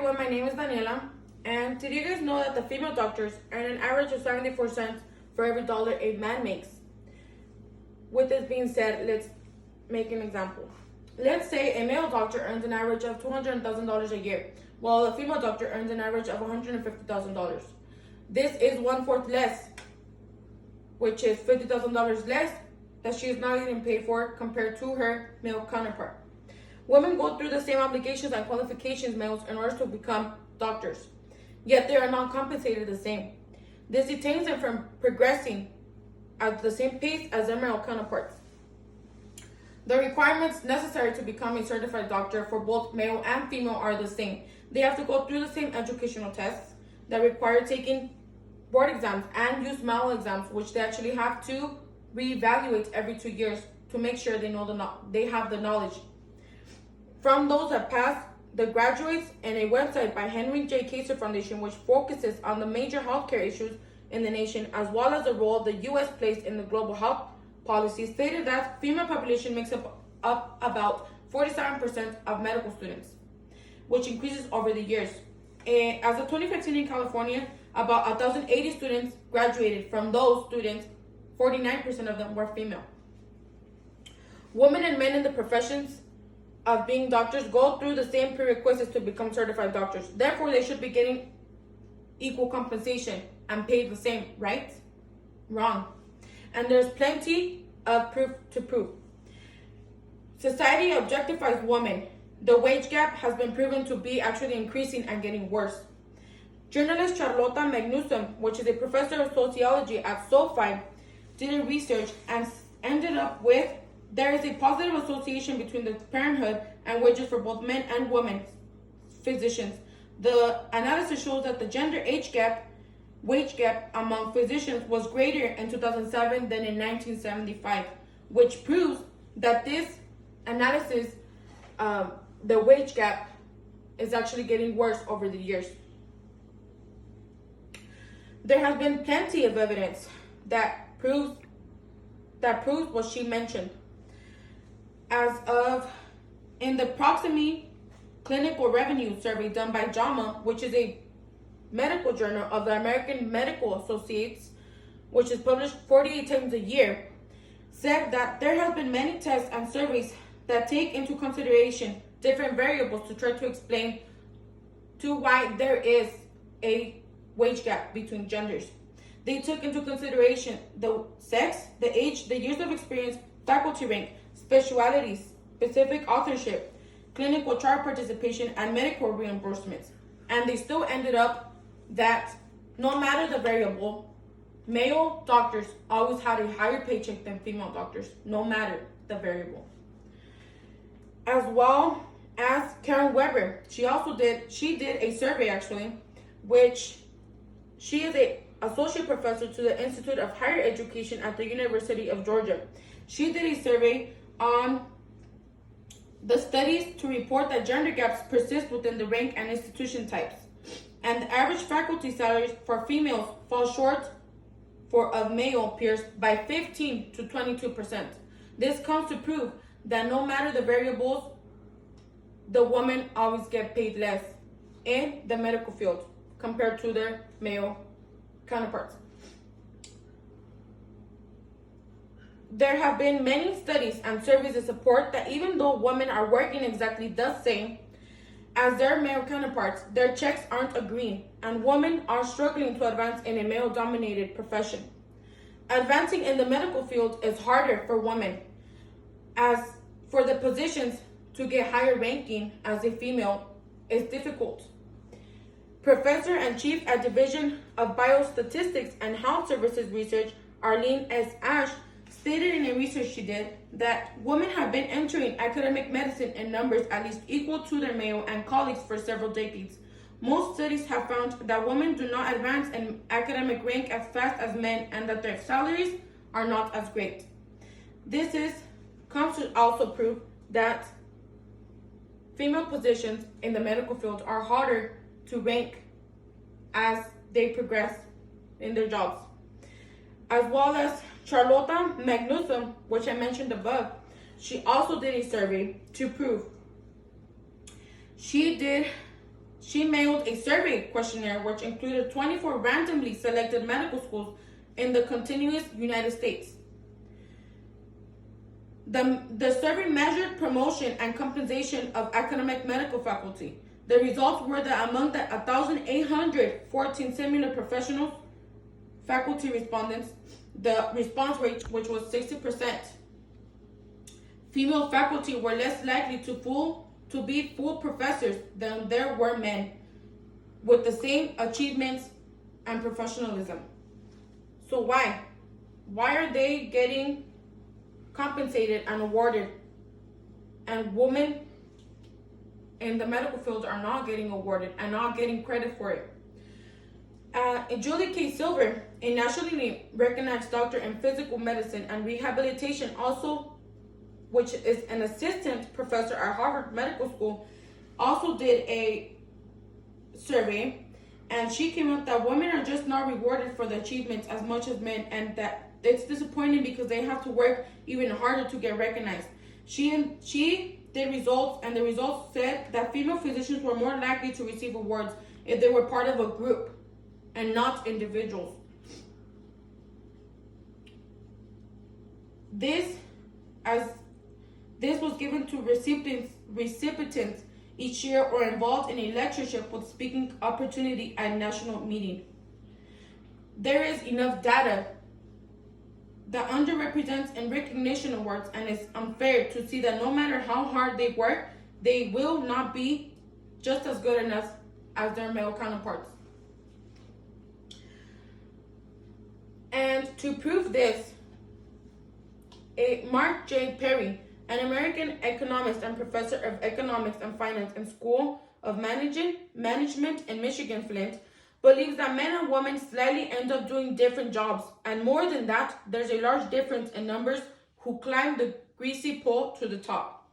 everyone, my name is Daniela, and did you guys know that the female doctors earn an average of 74 cents for every dollar a man makes? With this being said, let's make an example. Let's say a male doctor earns an average of $200,000 a year, while a female doctor earns an average of $150,000. This is 1/4 less, which is $50,000 less that she is not getting paid for compared to her male counterpart. Women go through the same obligations and qualifications males in order to become doctors, yet they are not compensated the same. This detains them from progressing at the same pace as their male counterparts. The requirements necessary to become a certified doctor for both male and female are the same. They have to go through the same educational tests that require taking board exams and use manual exams, which they actually have to reevaluate every 2 years to make sure they have the knowledge. From those that pass, the graduates and a website by Henry J. Kaiser Foundation, which focuses on the major healthcare issues in the nation, as well as the role the U.S. plays in the global health policy, stated that female population makes up about 47% of medical students, which increases over the years. As of 2015 in California, about 1,080 students graduated. From those students, 49% of them were female. Women and men in the professions of being doctors go through the same prerequisites to become certified doctors. Therefore, they should be getting equal compensation and paid the same, right? Wrong. And there's plenty of proof to prove. Society objectifies women. The wage gap has been proven to be actually increasing and getting worse. Journalist Charlotta Magnusson, which is a professor of sociology at SoFi, did a research and ended up with there is a positive association between the parenthood and wages for both men and women physicians. The analysis shows that the gender wage gap among physicians was greater in 2007 than in 1975, which proves that this analysis, the wage gap, is actually getting worse over the years. There has been plenty of evidence that proves what she mentioned. As of in the Proximity Clinical Revenue Survey done by JAMA, which is a medical journal of the American Medical Associates, which is published 48 times a year, said that there have been many tests and surveys that take into consideration different variables to try to explain to why there is a wage gap between genders. They took into consideration the sex, the age, the years of experience, faculty rank, specialties, specific authorship, clinical trial participation, and medical reimbursements. And they still ended up that no matter the variable, male doctors always had a higher paycheck than female doctors, no matter the variable. As well as Karen Weber, she did a survey actually, which she is a associate professor to the Institute of Higher Education at the University of Georgia. She did a survey on the studies to report that gender gaps persist within the rank and institution types, and the average faculty salaries for females fall short of male peers by 15 to 22%. This comes to prove that no matter the variables, the women always get paid less in the medical field compared to their male counterparts. There have been many studies and surveys that support that even though women are working exactly the same as their male counterparts, their checks aren't agreeing, and women are struggling to advance in a male-dominated profession. Advancing in the medical field is harder for women, as for the positions to get higher ranking as a female is difficult. Professor and Chief at Division of Biostatistics and Health Services Research, Arlene S. Ash, stated in a research she did that women have been entering academic medicine in numbers at least equal to their male and colleagues for several decades. Most studies have found that women do not advance in academic rank as fast as men and that their salaries are not as great. This comes to also prove that female positions in the medical field are harder to rank as they progress in their jobs. As well as Charlotta Magnusson, which I mentioned above, she also did a survey to prove. She she mailed a survey questionnaire which included 24 randomly selected medical schools in the contiguous United States. The survey measured promotion and compensation of academic medical faculty. The results were that among the 1,814 similar professionals, faculty respondents, the response rate, which was 60%, female faculty were less likely to be full professors than there were men with the same achievements and professionalism. So why? Why are they getting compensated and awarded, and women in the medical field are not getting awarded and not getting credit for it? Julie K. Silver, a nationally recognized doctor in physical medicine and rehabilitation, also, which is an assistant professor at Harvard Medical School, also did a survey, and she came up that women are just not rewarded for the achievements as much as men, and that it's disappointing because they have to work even harder to get recognized. She did results, and the results said that female physicians were more likely to receive awards if they were part of a group and not individuals. This was given to recipients each year or involved in a lectureship with speaking opportunity at national meeting. There is enough data that underrepresents in recognition awards, and it's unfair to see that no matter how hard they work, they will not be just as good enough as their male counterparts. And to prove this, Mark J. Perry, an American economist and professor of economics and finance in School of Management in Michigan, Flint, believes that men and women slightly end up doing different jobs, and more than that, there's a large difference in numbers who climb the greasy pole to the top.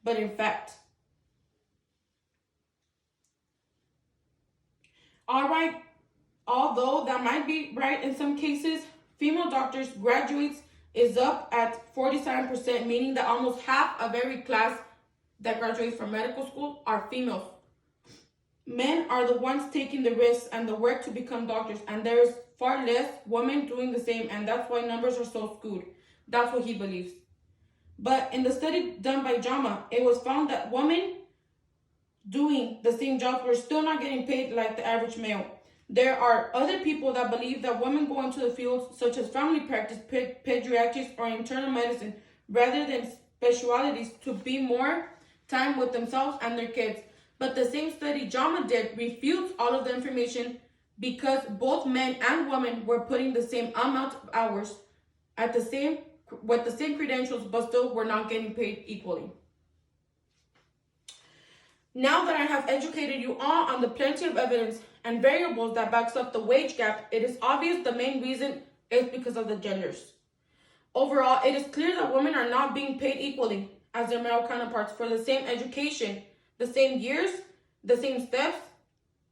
But in fact, although that might be right in some cases, female doctors graduates is up at 47%, meaning that almost half of every class that graduates from medical school are females. Men are the ones taking the risks and the work to become doctors, and there is far less women doing the same, and that's why numbers are so skewed. That's what he believes. But in the study done by JAMA, it was found that women doing the same jobs were still not getting paid like the average male. There are other people that believe that women go into the fields such as family practice, pediatrics, or internal medicine rather than specialties to be more time with themselves and their kids. But the same study JAMA did refutes all of the information because both men and women were putting the same amount of hours with the same credentials, but still were not getting paid equally. Now that I have educated you all on the plenty of evidence and variables that backs up the wage gap, it is obvious the main reason is because of the genders. Overall, it is clear that women are not being paid equally as their male counterparts for the same education, the same years, the same steps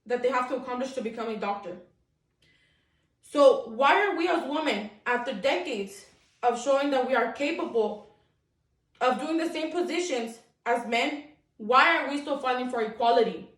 that they have to accomplish to become a doctor. So why are we as women, after decades of showing that we are capable of doing the same positions as men, why are we still fighting for equality?